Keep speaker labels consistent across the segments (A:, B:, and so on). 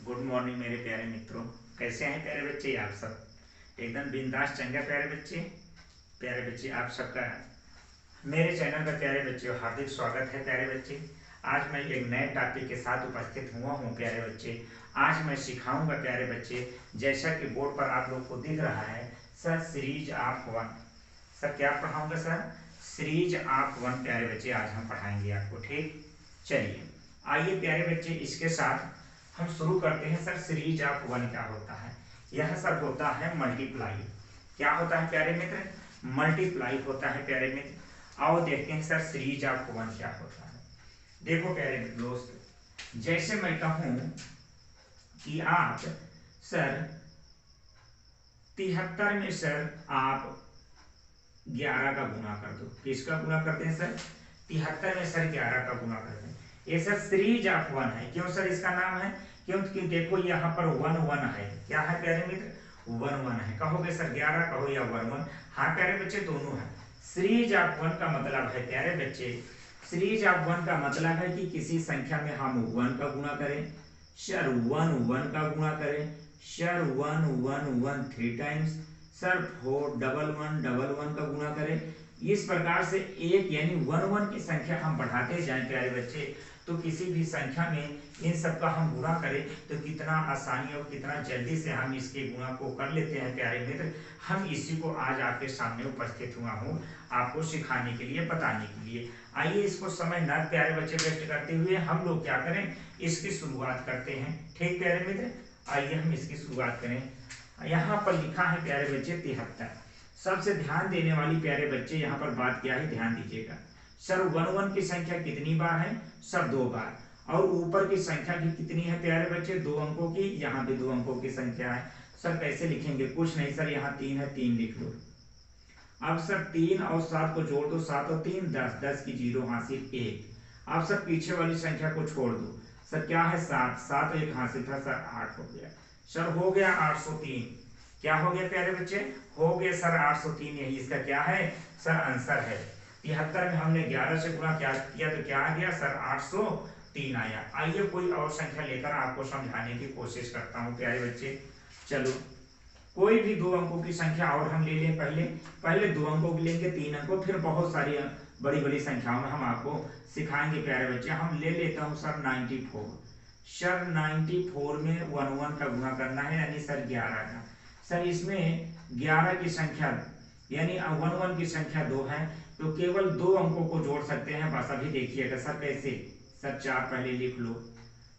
A: Good morning मेरे प्यारे मित्रों। कैसे हैं प्यारे बच्चे आप सब? एकदम बिंदास चंगा प्यारे बच्चे। प्यारे बच्चे आप सबका मेरे चैनल पर प्यारे बच्चे हार्दिक स्वागत है प्यारे बच्चे। आज मैं एक नए टॉपिक के साथ उपस्थित हुआ हूँ प्यारे बच्चे। आज मैं सिखाऊंगा प्यारे बच्चे, जैसा कि बोर्ड पर आप लोग को दिख रहा है, sir series of one. Sir क्या पढ़ाऊंगा सर? सीरीज ऑफ वन प्यारे बच्चे आज हम पढ़ाएंगे आपको। ठीक, चलिए आइए प्यारे बच्चे, इसके साथ हम शुरू करते हैं। सर सीरीज ऑफ वन क्या होता है? यह सर होता है मल्टीप्लाई। क्या होता है प्यारे मित्र? मल्टीप्लाई होता है प्यारे मित्र। आओ देखते हैं सर सीरीज ऑफ वन क्या होता है। देखो प्यारे दोस्त, जैसे मैं कहूं कि आप सर 73 में सर आप 11 का गुना कर दो। किसका गुना करते हैं सर? 73 में सर 11 का गुना करते हैं। ये सर सीरीज ऑफ वन है। क्यों सर इसका नाम है? क्योंकि देखो यहाँ पर वन वन है। क्या है प्यारे मित्र? वन वन है। कहोगे सर 11 कहो या वन वन? हाँ प्यारे बच्चे, दोनों है। सीरीज ऑफ वन का मतलब है प्यारे बच्चे, सीरीज ऑफ वन का मतलब है कि किसी संख्या में हम वन का गुणा करें, सर वन वन का गुणा करें, sir one one one 3 times, sir 4 double one का गुणा करें। इस प्रकार से एक यानी वन वन की संख्या हम बढ़ाते जाएं प्यारे बच्चे, तो किसी भी संख्या में इन सब का हम गुणा करें तो कितना आसानी और कितना जल्दी से हम इसके गुणा को कर लेते हैं प्यारे मित्र। हम इसी को आज आपके सामने उपस्थित हुआ हूँ आपको सिखाने के लिए, बताने के लिए। आइए इसको समय न प्यारे बच्चे वेस्ट करते हुए हम लोग क्या करें, इसकी शुरुआत करते हैं। ठीक प्यारे मित्र, आइए हम इसकी शुरुआत करें। यहाँ पर लिखा है प्यारे बच्चे 73। सबसे ध्यान देने वाली प्यारे बच्चे यहाँ पर बात क्या है, ध्यान दीजिएगा। सर वन वन की संख्या कितनी बार है? सब 2 बार। और ऊपर की संख्या भी कितनी है प्यारे बच्चे? 2 अंकों की। यहाँ भी 2 अंकों की संख्या है। सर कैसे लिखेंगे? कुछ नहीं सर, यहाँ 3 है, 3 लिख लो। अब सर 3 और 7 को जोड़ दो, 7 और 3 10, 10 की 0 हासिल 1। अब सर पीछे वाली संख्या को छोड़ दो। सर क्या है? 7, 7 1 हासिल था सर 8 हो गया। सर हो गया 803। क्या हो गया प्यारे बच्चे? हो गया सर 803। यही इसका क्या है सर? आंसर है। 73 में हमने 11 से गुणा क्या किया तो क्या आ गया सर? 803 आया। आइए कोई और संख्या लेकर आपको समझाने की कोशिश करता हूँ प्यारे बच्चे। चलो कोई भी 2 अंकों की संख्या और हम ले लें। पहले 2 अंकों की लेंगे, 3 अंकों, फिर बहुत सारी बड़ी बड़ी संख्याओं में हम आपको सिखाएंगे प्यारे बच्चे। हम ले लेता हूँ सर 94। सर 94 में वन वन का गुणा करना है, यानी सर 11 का। सर इसमें 11 की संख्या यानी वन वन की संख्या 2 है, तो केवल 2 अंकों को जोड़ सकते हैं बस। अभी देखिएगा सर कैसे। सर 4 पहले लिख लो।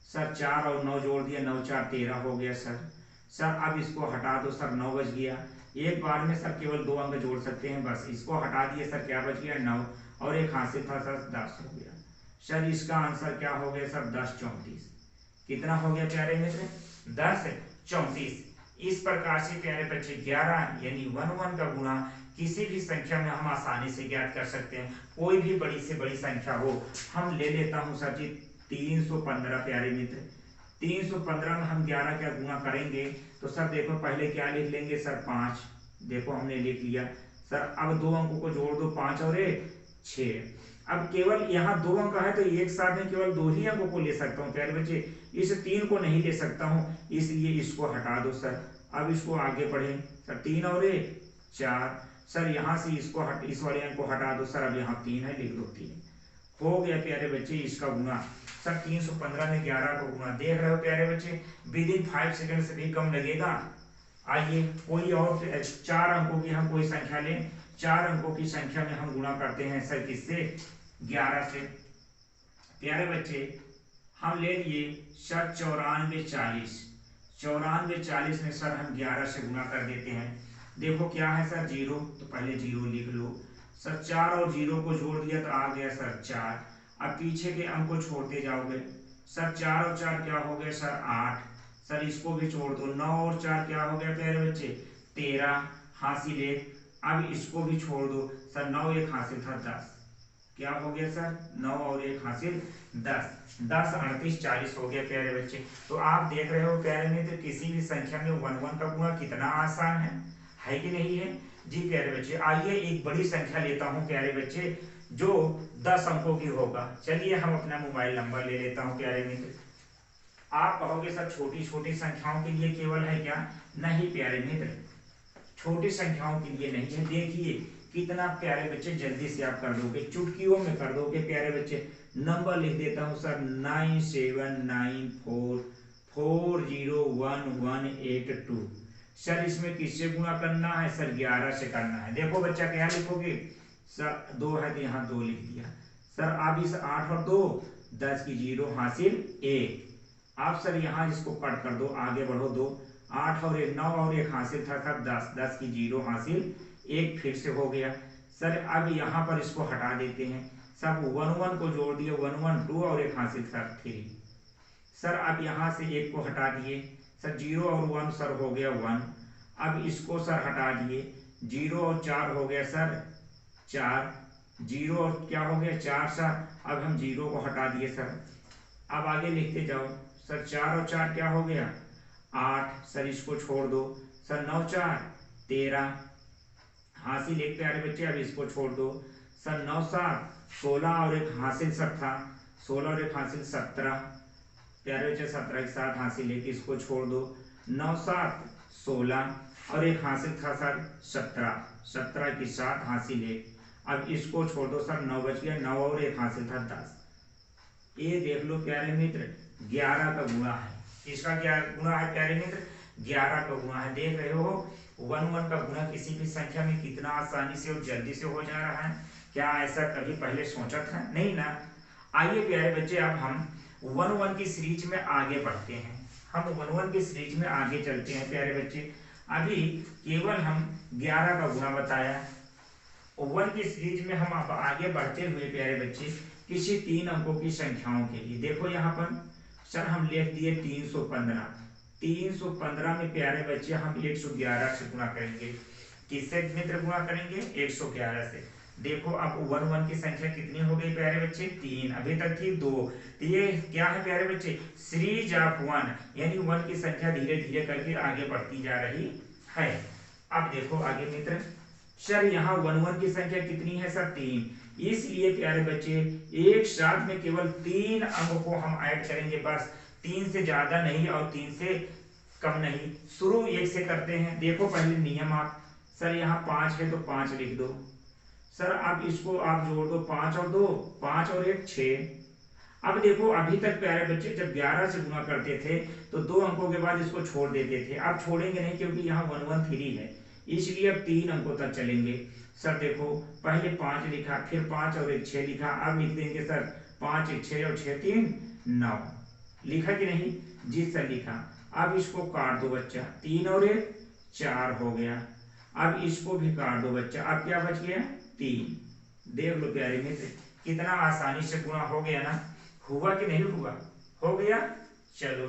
A: सर 4 और 9 जोड़ दिया, 9 4 13 हो गया सर अब इसको हटा दो। सर 9 बच गया। एक बार में सर केवल 2 अंक जोड़ सकते हैं बस। इसको हटा दिए सर, क्या बच गया? 9 और एक हासिल था सर 10 हो गया। सर इसका आंसर क्या हो गया सर? 10 34। कितना हो गया प्यारे मित्र? 10 34। इस प्रकार से प्यारे बच्चे 11 यानी वन वन का गुणा किसी भी संख्या में हम आसानी से ज्ञात कर सकते हैं। कोई भी बड़ी से बड़ी संख्या हो। हम ले लेता हूं सर जी 315 प्यारे मित्र। 315 में हम 11 का गुणा करेंगे तो सर देखो पहले क्या लिख लेंगे सर? 5। देखो हमने लिख लिया सर। अब 2 अंकों को जोड़ दो, 5 और 1 6। अब केवल यहाँ 2 अंक है तो एक साथ में केवल 2 ही अंकों को ले सकता हूँ प्यारे बच्चे, इस 3 को नहीं ले सकता हूँ, इसलिए इसको हटा दो सर। अब इसको आगे बढ़े सर, 3 और 1 4। सर यहाँ से इसको इस वाले अंक को हटा दो सर। अब यहाँ 3 है, लिख दो 3। हो गया प्यारे बच्चे इसका गुना। सर 315 में 11 को गुना। देख रहे हो प्यारे बच्चे, विद इन 5 सेकंड से भी कम लगेगा। आइए कोई और 4 अंकों की हम कोई संख्या लें। 4 अंकों की संख्या में हम गुणा करते हैं सर किससे? 11 से। प्यारे बच्चे हम ले लिए सर 94 40। 94 40 में सर हम 11 से गुणा कर देते हैं। देखो क्या है सर? 0, तो पहले 0 लिख लो। सर 4 और 0 को जोड़ दिया तो आ गया सर 4। अब पीछे के अंक को छोड़ते जाओगे। सर 4 और 4 क्या हो गया सर? 8। सर इसको भी छोड़ दो। 9 और 4 क्या हो गया प्यारे बच्चे? 13 हासिल 1। अब इसको भी छोड़ दो सर। 9 1 हासिल था 10। क्या हो गया सर? 9 और 1 हासिल 10। 10 38 40 हो गया प्यारे बच्चे। तो आप देख रहे हो प्यारे मित्र, किसी भी संख्या में वन वन का गुणा कितना आसान है कि नहीं है जी प्यारे बच्चे। आइए एक बड़ी संख्या लेता हूं प्यारे बच्चे, जो 10 अंकों की होगा। चलिए हम अपना मोबाइल नंबर ले लेता हूं प्यारे मित्र। आप कहोगे सर छोटी छोटी संख्याओं के लिए केवल है क्या? नहीं प्यारे मित्र, छोटी संख्याओं के लिए नहीं है। देखिए कितना प्यारे बच्चे जल्दी से आप कर दोगे, चुटकियों में कर दोगे प्यारे बच्चे। नंबर लिख देता हूं सर 9794401182। सर इसमें किससे गुणा करना है? सर 11 से करना है। देखो बच्चा क्या लिखोगे? सर 2 है तो यहाँ 2 लिख दिया। सर अब इस 8 और 2 10 की 0 हासिल 1। आप सर यहाँ इसको कट कर दो, आगे बढ़ो 2 8 और 1 9 और 1 हासिल था सर 10 10 की 0 हासिल 1 फिर से हो गया। सर अब यहाँ पर इसको हटा देते हैं। सब 1 1 को जोड़ दिए 1 1 2 और 1 हासिल था 3। सर अब यहाँ से 1 को हटा दिए सर 0 और 1 सर हो गया 1। अब इसको सर हटा दिए 0 और 4 हो गया सर 4। 0 और क्या हो गया 4 सर। अब हम 0 को हटा दिए सर। अब आगे लिखते जाओ सर 4 और 4 क्या हो गया 8। सर इसको छोड़ दो सर 9 4 13 हासिल 1 प्यारे बच्चे। अब इसको छोड़ दो सर 9 7 16 और 1 हासिल सर था 16 और 1 हासिल 17 प्यारे बच्चे। 17 के साथ हासिल 1 इसको छोड़ दो 9 7 16 और 1 हासिल था सर 17 17 के साथ हासिल 1। अब इसको छोड़ दो सर 9 बच गया 9 और 1 हासिल था 10। ये देख लो प्यारे मित्र 11 का गुणा है। इसका क्या गुणा है प्यारे मित्र? 11 का गुणा है। देख रहे हो 1 1 का गुणा किसी भी संख्या में कितना आसानी से और जल्दी से हो जा रहा है। क्या ऐसा कभी पहले सोचा था? नहीं ना। आइए प्यारे बच्चे अब हम 1 1 की सीरीज में आगे बढ़ते हैं। हम 1 1 की सीरीज में आगे चलते हैं प्यारे बच्चे। अभी केवल हम 11 का गुणा बताया। 1 की सीरीज में हम अब आगे बढ़ते हुए प्यारे बच्चे किसी 3 अंकों की संख्याओं के लिए देखो यहाँ पर सर हम लिख दिए 315। 315 में प्यारे बच्चे हम 111 से गुणा करेंगे। किससे मित्र गुणा करेंगे? 111 से। देखो अब 1 1 की संख्या कितनी हो गई प्यारे बच्चे? 3। अभी तक थी 2। तो ये क्या है प्यारे बच्चे? सीरीज ऑफ 1, यानी 1 की संख्या धीरे धीरे करके आगे बढ़ती जा रही है। अब देखो आगे मित्र सर यहाँ 1 1 की संख्या कितनी है सर? 3। इसलिए प्यारे बच्चे एक साथ में केवल 3 अंकों को हम ऐड करेंगे, बस 3 से ज्यादा नहीं और 3 से कम नहीं। शुरू 1 से करते हैं। देखो पहले नियम आप सर यहाँ 5 है तो 5 लिख दो सर। अब इसको आप जोड़ दो 5 और 2 5 और 1 6। अब देखो अभी तक प्यारे बच्चे जब 11 से गुणा करते थे तो 2 अंकों के बाद इसको छोड़ देते थे। अब छोड़ेंगे नहीं क्योंकि यहाँ 1 1 3 है, इसलिए अब 3 अंकों तक चलेंगे। सर देखो पहले 5 लिखा फिर 5 और 1 6 लिखा। अब लिख देंगे सर 5 1 6 और 6 3 9। लिखा कि नहीं? जी सर लिखा। अब इसको काट दो बच्चा 3 और 1 4 हो गया। अब इसको भी काट दो बच्चा। अब क्या बच गया? 3। देख लो प्यारे मित्र कितना आसानी से गुणा हो गया ना। हुआ कि नहीं हुआ? हो गया। चलो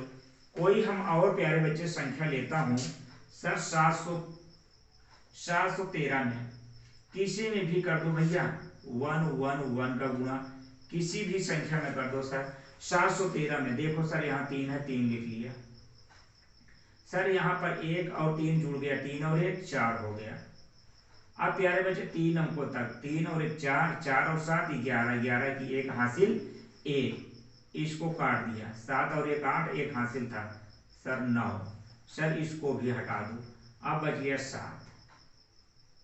A: कोई हम और प्यारे बच्चे संख्या लेता हूं सर 713 में किसी में भी कर दो भैया 1 1 1 का गुणा किसी भी संख्या में कर दो सर। 713 में देखो सर यहाँ 3 है 3 लिख लिया सर। यहाँ पर 1 और 3 जुड़ गया 3 और 1 4 हो गया। अब प्यारे बच्चे 3 अंकों तक 3 और 1 4 4 और 7 11 11 की 1 हासिल 1। इसको काट दिया 7 और 1 8 1 हासिल था सर 9। सर इसको भी हटा दो। अब बच गया 7।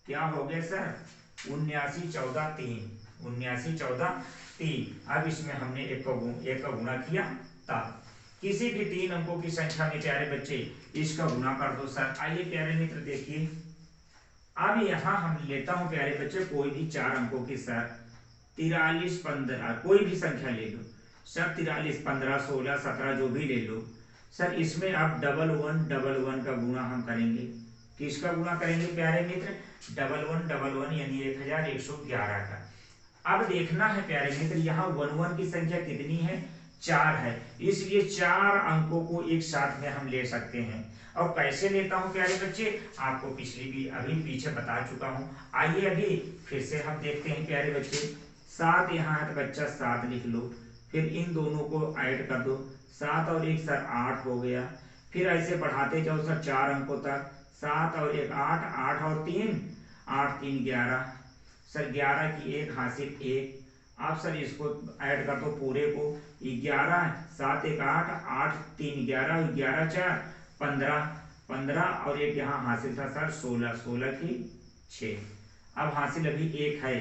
A: क्या हो गया सर? 79 14 3 79 14 3। अब इसमें हमने एक का गुणा किया तब किसी भी 3 अंकों की संख्या में प्यारे बच्चे इसका गुणा कर दो सर। आइए प्यारे मित्र देखिए अब यहाँ हम लेता हूं प्यारे बच्चे कोई भी 4 अंकों की सर 43 15 कोई भी संख्या ले लो सर। 43 15 16 17 जो भी ले लो सर। इसमें अब 1 1 1 1 का गुणा हम करेंगे। किसका गुणा करेंगे प्यारे मित्र? 1 1 1 1 यानी 1111 का। अब देखना है प्यारे मित्र यहाँ 1 1 की संख्या कितनी है? 4 है, इसलिए 4 अंकों को एक साथ में हम ले सकते हैं। और कैसे लेता हूं प्यारे बच्चे? आपको पिछली भी अभी पीछे बता चुका हूं। आइए अभी फिर से हम देखते हैं प्यारे बच्चे। 7 यहाँ है तो बच्चा 7 लिख लो, फिर इन दोनों को ऐड कर दो 7 और 1 सर 8 हो गया। फिर ऐसे बढ़ाते जाओ सर 4 अंकों तक 7 और 1 8 8 और 3 8 3 11 सर 11 की 1 हासिल 1। आप सर इसको ऐड कर दो पूरे को, 11 7 1 8 8 3 11 11 4 15 15 और एक यहाँ हासिल था सर 16 16 की 6। अब हासिल अभी एक है,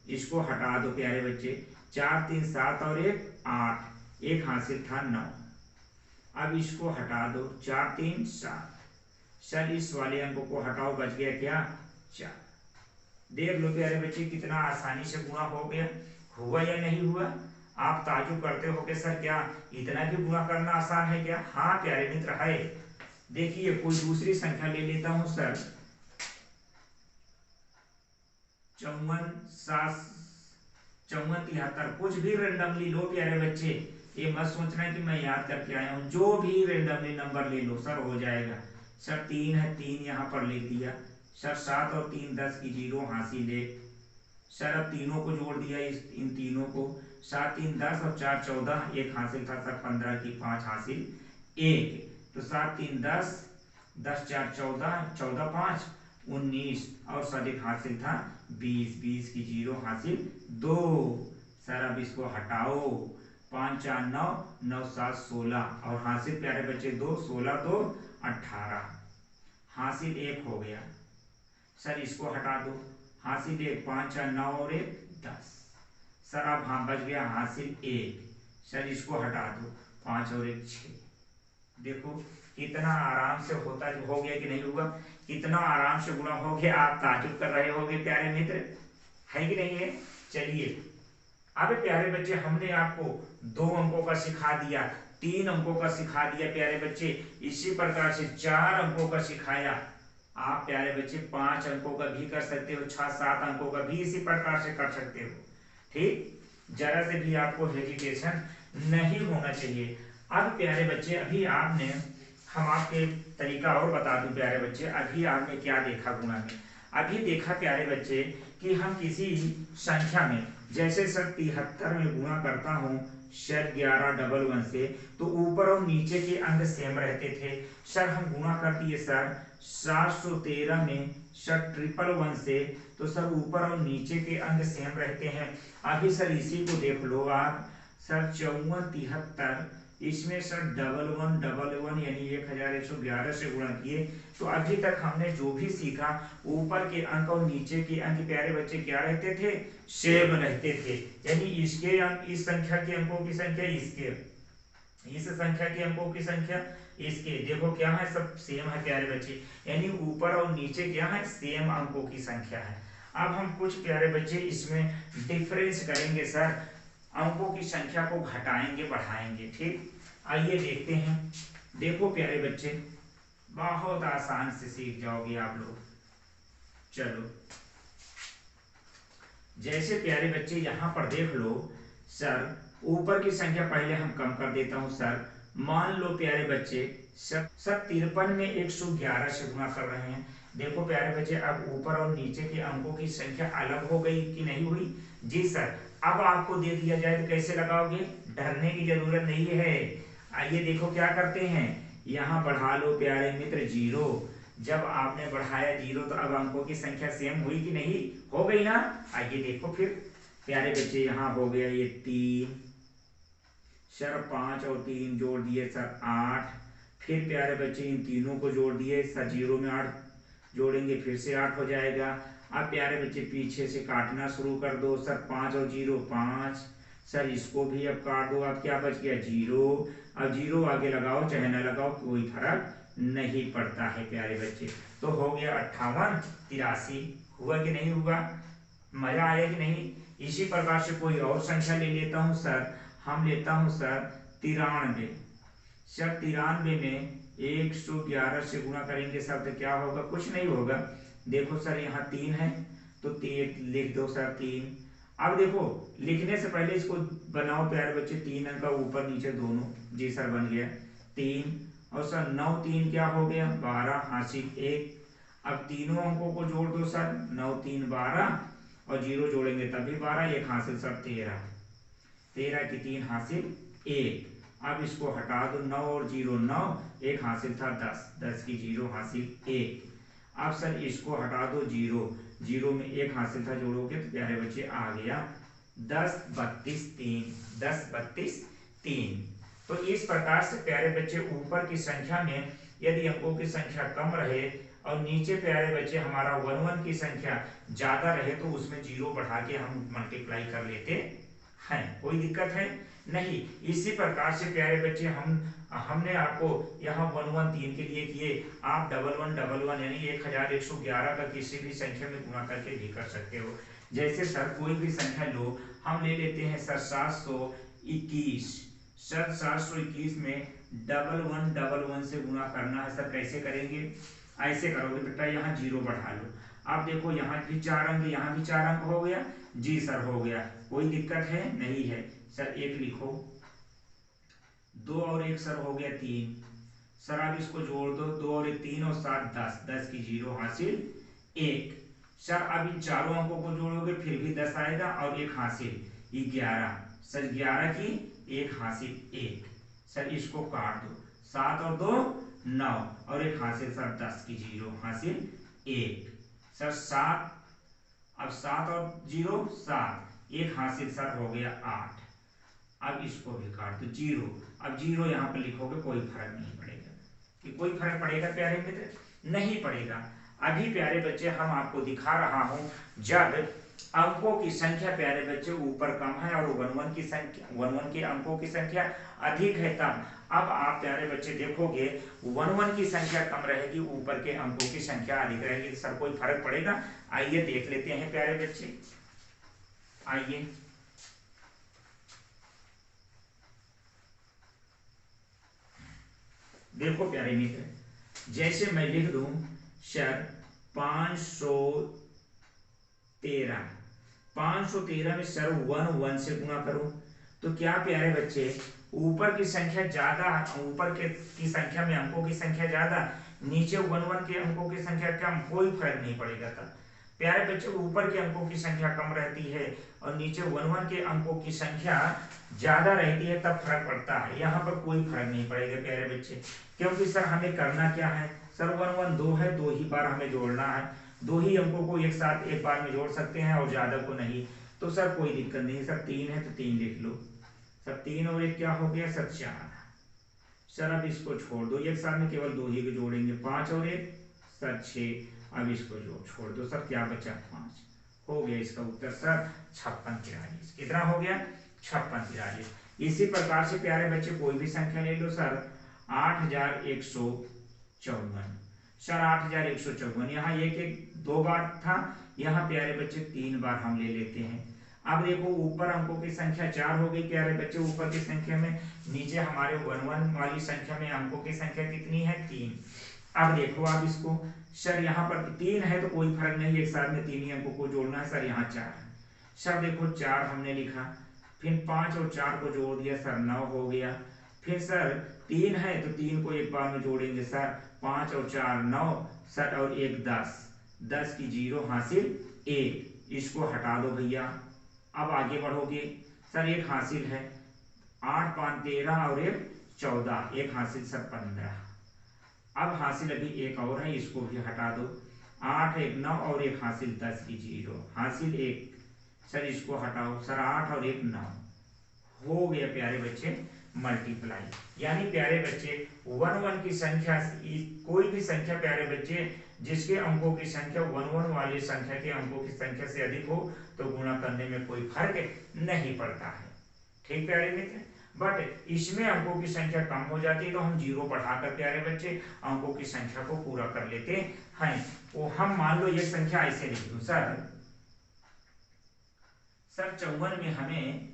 A: इसको हटा दो प्यारे बच्चे, 4 3 7 और एक 8, एक हासिल था 9। अब इसको हटा दो, 4 3 7। सर इस वाले अंकों को हटाओ, बच गया क्या 4। देख लो प्यारे बच्चे कितना आसानी से गुणा हो गया, हुआ या नहीं हुआ। आप ताजुब करते हो कि सर क्या इतना भी गुणा करना आसान है क्या? हाँ प्यारे मित्र है। देखिए कोई दूसरी संख्या ले लेता हूं सर, 54 7 54 73, कुछ भी रेंडमली लो प्यारे बच्चे। ये मत सोचना कि मैं याद करके आया हूं, जो भी रेंडमली नंबर ले लो सर हो जाएगा। सर 3 है, 3 यहाँ पर लिख दिया। सर 7 और 3 10 की 0 हासिल 1। सर अब तीनों को जोड़ दिया, इन तीनों को, 7 3 10 और 4 14, एक हासिल था सर 15 की 5 हासिल 1। तो 7 3 10 10 4 14 14 5 19 और सर एक हासिल था 20 20 की 0 हासिल 2। सर अब इसको हटाओ, 5 4 9 9 7 16 और हासिल प्यारे बच्चे 2 16 2 18, हासिल 1 हो गया। सर इसको हटा दो, हासिल 1 5 4 9 और 1 10। सर अब हाँ बच गया हासिल 1। सर इसको हटा दो, 5 और 1 6। देखो कितना आराम से होता हो गया कि नहीं हुआ, कितना आराम से गुणा हो गया। आप ताजुब कर रहे होंगे प्यारे मित्र, है कि नहीं है? चलिए अब प्यारे बच्चे हमने आपको 2 अंकों का सिखा दिया, 3 अंकों का सिखा दिया प्यारे बच्चे, इसी प्रकार से 4 अंकों का सिखाया। आप प्यारे बच्चे 5 अंकों का भी कर सकते हो, 6 7 अंकों का भी इसी प्रकार से कर सकते हो। ठीक, जरा से भी आपको हेजिटेशन नहीं होना चाहिए। अब प्यारे बच्चे अभी आपने, हम आपके तरीका और बता दूं प्यारे बच्चे, अभी आपने क्या देखा गुणा में? अभी देखा प्यारे बच्चे कि हम किसी संख्या में, जैसे सर 73 में गुणा करता हूं सर 1111 से, तो ऊपर और नीचे के अंक सेम रहते थे। सर हम गुणा कर दिए सर 713 में सर 111 से, तो सर ऊपर और नीचे के अंक सेम रहते हैं। अभी सर इसी को देख लो आप, सर 54 73, इसमें सर 1111 यानी 1111 से गुणा किए। तो अभी तक हमने जो भी सीखा, ऊपर के अंक और नीचे के अंक प्यारे बच्चे क्या रहते थे? सेम रहते थे। यानी इसके अंक, इस संख्या के अंकों की संख्या इसके, इस संख्या के अंकों की संख्या इसके, देखो क्या है, सब सेम है प्यारे बच्चे। यानी ऊपर और नीचे क्या है? सेम अंकों की संख्या है। अब हम कुछ प्यारे बच्चे इसमें डिफरेंस करेंगे सर, अंकों की संख्या को घटाएंगे बढ़ाएंगे। ठीक, आइए देखते हैं। देखो प्यारे बच्चे बहुत आसान से सीख जाओगे आप लोग। चलो जैसे प्यारे बच्चे यहां पर देख लो सर, ऊपर की संख्या पहले हम कम कर देता हूं सर। मान लो प्यारे बच्चे सब 53 में 111 से गुणा कर रहे हैं। देखो प्यारे बच्चे अब ऊपर और नीचे के अंकों की संख्या अलग हो गई कि नहीं हुई? जी सर। अब आपको दे दिया जाए तो कैसे लगाओगे? डरने की जरूरत नहीं है। आइए देखो क्या करते हैं, यहाँ बढ़ा लो प्यारे मित्र 0। जब आपने बढ़ाया 0 तो अब अंकों की संख्या सेम हुई कि नहीं? हो गई ना। आइए देखो फिर प्यारे बच्चे, यहाँ हो गया ये 3, सर 5 और 3 जोड़ दिए सर 8। फिर प्यारे बच्चे इन तीनों को जोड़ दिए सर, 0 में 8 जोड़ेंगे फिर से 8 हो जाएगा। अब प्यारे बच्चे पीछे से काटना शुरू कर दो सर, 5 और 0 5। सर इसको भी अब काट दो, अब क्या बच गया? 0। अब 0 आगे लगाओ चाहे ना लगाओ कोई फर्क नहीं पड़ता है प्यारे बच्चे। तो हो गया 58 83। हुआ कि नहीं हुआ? मजा आया कि नहीं? इसी प्रकार से कोई और संख्या ले लेता हूं सर, हम लेता हूं सर 93। सर 93 में 111 से गुणा करेंगे सर तो क्या होगा? कुछ नहीं होगा। देखो सर यहाँ 3 है तो 3 लिख दो सर 3। अब देखो लिखने से पहले इसको बनाओ प्यारे बच्चे, 3 अंक का ऊपर नीचे दोनों। जी सर बन गया 3 और सर 9 3 क्या हो गया? 12 हासिल 1। अब तीनों अंकों को जोड़ दो सर, 9 3 12 और 0 जोड़ेंगे तभी 12, 1 हासिल सर 13, 13 की 3 हासिल 1। अब इसको हटा दो, 9 और 0 9, 1 हासिल था 10, 10 की 0 हासिल 1। अब सर इसको हटा दो 0, 0 में 1 हासिल था जोड़ोगे तो प्यारे बच्चे आ गया 10 32 3, 10 32 3। तो इस प्रकार से प्यारे बच्चे ऊपर की संख्या में यदि अंकों की संख्या कम रहे और नीचे प्यारे बच्चे हमारा 1 की संख्या ज्यादा रहे तो उसमें जीरो बढ़ा के हम मल्टीप्लाई कर लेते हैं। कोई दिक्कत है नहीं। इसी प्रकार से प्यारे बच्चे हमने आपको यहाँ 113 के लिए किए, आप 1111 यानी 1111 का किसी भी संख्या में गुणा करके भी कर सकते हो। जैसे सर कोई भी संख्या लो, हम ले लेते हैं सर 721। सर 721 में 1111 से गुणा करना है सर, कैसे करेंगे? ऐसे करोगे बेटा, यहाँ जीरो बढ़ा लो। आप देखो यहाँ भी 4 अंक, यहाँ भी 4 अंक हो गया जी सर, हो गया। कोई दिक्कत है नहीं है सर। 1 लिखो, 2 और 1 सर हो गया 3। सर आप इसको जोड़ दो, 2 और 1 3 और 7 10, 10 की जीरो हासिल 1। सर अब इन चारों अंकों को जोड़ोगे फिर भी 10 आएगा और 1 हासिल 11। सर 11 की 1 हासिल 1। सर इसको काट दो, 7 और 2 9 और 1 हासिल सर 10 की जीरो हासिल 1। सर 7, अब 7 और 0 7, 1 हासिल सर हो गया 8। अब इसको भी काट दो, जीरो। अब जीरो यहाँ पर लिखोगे, कोई फर्क नहीं पड़ेगा। कि कोई फर्क पड़ेगा प्यारे मित्र? नहीं पड़ेगा। अभी प्यारे बच्चे हम आपको दिखा रहा हूं जब अंकों की संख्या प्यारे बच्चे ऊपर कम है और 11 की संख्या 11 के अंकों की संख्या अधिक है तब। अब आप प्यारे बच्चे देखोगे 11 की संख्या कम रहेगी, ऊपर के अंकों की संख्या अधिक रहेगी, तो सर कोई फर्क पड़ेगा? आइए देख लेते हैं प्यारे बच्चे, आइए। देखो प्यारे मित्र, जैसे मैं लिख दूं सर 513, 513 में सर 1 से गुणा करो तो क्या प्यारे बच्चे ऊपर की संख्या ज्यादा, ऊपर के की संख्या में अंकों की संख्या ज्यादा, नीचे 1 के अंकों की संख्या कम, कोई फर्क नहीं पड़ेगा तब। प्यारे बच्चे ऊपर के अंकों की संख्या कम रहती है और नीचे 1 के अंकों की संख्या ज्यादा रहती है तब फर्क पड़ता है। यहाँ पर कोई फर्क नहीं पड़ेगा प्यारे बच्चे, क्योंकि सर हमें करना क्या है सर, 1 2 है, 2 ही बार हमें जोड़ना है, 2 ही अंकों को एक साथ एक बार में जोड़ सकते हैं और ज्यादा को नहीं। तो सर कोई दिक्कत नहीं। सर 3 है तो 3 लिख लो। सर 3 और 1 क्या हो गया सर 4। सर अब इसको छोड़ दो, एक साथ में केवल 2 ही को जोड़ेंगे, 5 और 1 सर 6। अब इसको छोड़ दो सर, क्या बचा 5। हो गया इसका उत्तर सर 56 43। कितना हो गया 56 43। इसी प्रकार से प्यारे बच्चे कोई भी संख्या ले लो सर 8154। सर 8154, यहाँ एक एक 2 बार था, यहाँ प्यारे बच्चे 3 बार हम ले लेते हैं। अब देखो ऊपर अंकों की संख्या 4 हो गई प्यारे बच्चे ऊपर की संख्या में, नीचे हमारे 1 वाली संख्या में अंकों की संख्या कितनी है 3। अब देखो आप इसको, सर यहाँ पर 3 है तो कोई फर्क नहीं, एक साथ में 3 ही अंकों को जोड़ना है। सर यहाँ 4 है, सर देखो 4 हमने लिखा, फिर 5 और 4 को जोड़ दिया सर 9 हो गया। फिर सर 3 है तो 3 को एक बार में जोड़ेंगे सर, 5 और 4 9 सर और 1 10, 10 की जीरो हासिल 1। इसको हटा दो भैया। अब आगे बढ़ोगे सर 1 हासिल है, 8 5 13 और 1 14, 1 हासिल सर 15। अब हासिल अभी 1 और है, इसको भी हटा दो, 8 1 9 और 1 हासिल 10 की जीरो हासिल 1। सर इसको हटाओ सर 8 और 1 9। हो गया प्यारे बच्चे मल्टीप्लाई। यानी प्यारे बच्चे 1 की संख्या, कोई भी संख्या प्यारे बच्चे जिसके अंकों की संख्या 1 वाली संख्या के अंकों की संख्या से अधिक हो तो गुणा करने में कोई फर्क नहीं पड़ता है। ठीक प्यारे मित्र, बट इसमें अंकों की संख्या कम हो जाती है तो हम जीरो बढ़ाकर प्यारे बच्चे अंकों की संख्या को पूरा कर लेते हैं। वो हम मान लो ये संख्या ऐसे लिख दूं सर 54 में हमें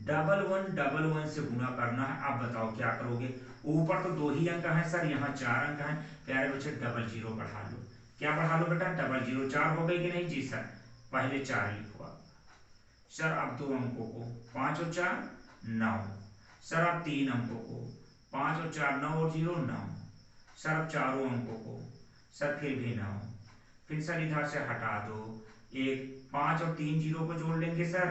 A: 1111 से गुणा करना है। आप बताओ क्या करोगे? ऊपर तो 2 ही अंक है सर, यहाँ 4 अंक है प्यारे बच्चे, डबल जीरो बढ़ा लो। क्या बढ़ा लो बेटा? Double zero. 4 हो गई कि नहीं? जी सर, पहले 4 लिखो आप सर। अब 2 अंकों को 5 और 4 9 सर। अब 3 अंकों को 5 और 4 9 और 0 9 सर। अब चारों अंकों को सर फिर भी 9। फिर सर इधर से हटा दो, 1 5 और 3 जीरो को जोड़ लेंगे सर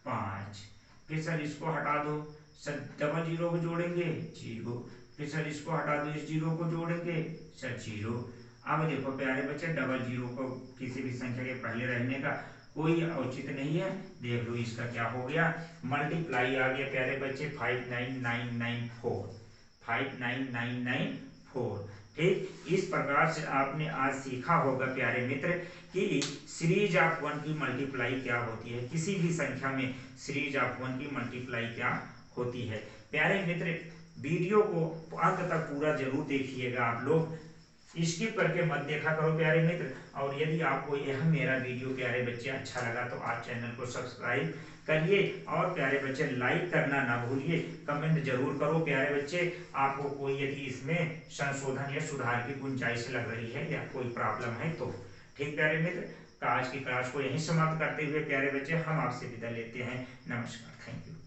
A: 5। फिर सर इसको हटा दो सर, डबल जीरो को जोड़ेंगे 0। फिर सर इसको हटा दो, इस जीरो को जोड़ेंगे सर 0। अब देखो प्यारे बच्चे डबल जीरो को किसी भी संख्या के पहले रहने का कोई औचित्य नहीं है। देख लो इसका क्या हो गया, मल्टीप्लाई आ गया प्यारे बच्चे 59994, 59994। ठीक, इस प्रकार से आपने आज सीखा होगा प्यारे मित्र कि सीरीज ऑफ वन की मल्टीप्लाई क्या होती है, किसी भी संख्या में सीरीज ऑफ वन की मल्टीप्लाई क्या होती है। प्यारे मित्र वीडियो को अंत तक पूरा जरूर देखिएगा आप लोग, स्किप करके मत देखा करो प्यारे मित्र। और यदि आपको यह मेरा वीडियो प्यारे बच्चे अच्छा लगा तो आप चैनल को सब्सक्राइब करिए और प्यारे बच्चे लाइक करना ना भूलिए, कमेंट जरूर करो प्यारे बच्चे। आपको कोई यदि इसमें संशोधन या सुधार की गुंजाइश लग रही है या कोई प्रॉब्लम है तो। ठीक प्यारे मित्र, आज की क्लास को यहीं समाप्त करते हुए प्यारे बच्चे हम आपसे विदा लेते हैं। नमस्कार, थैंक यू।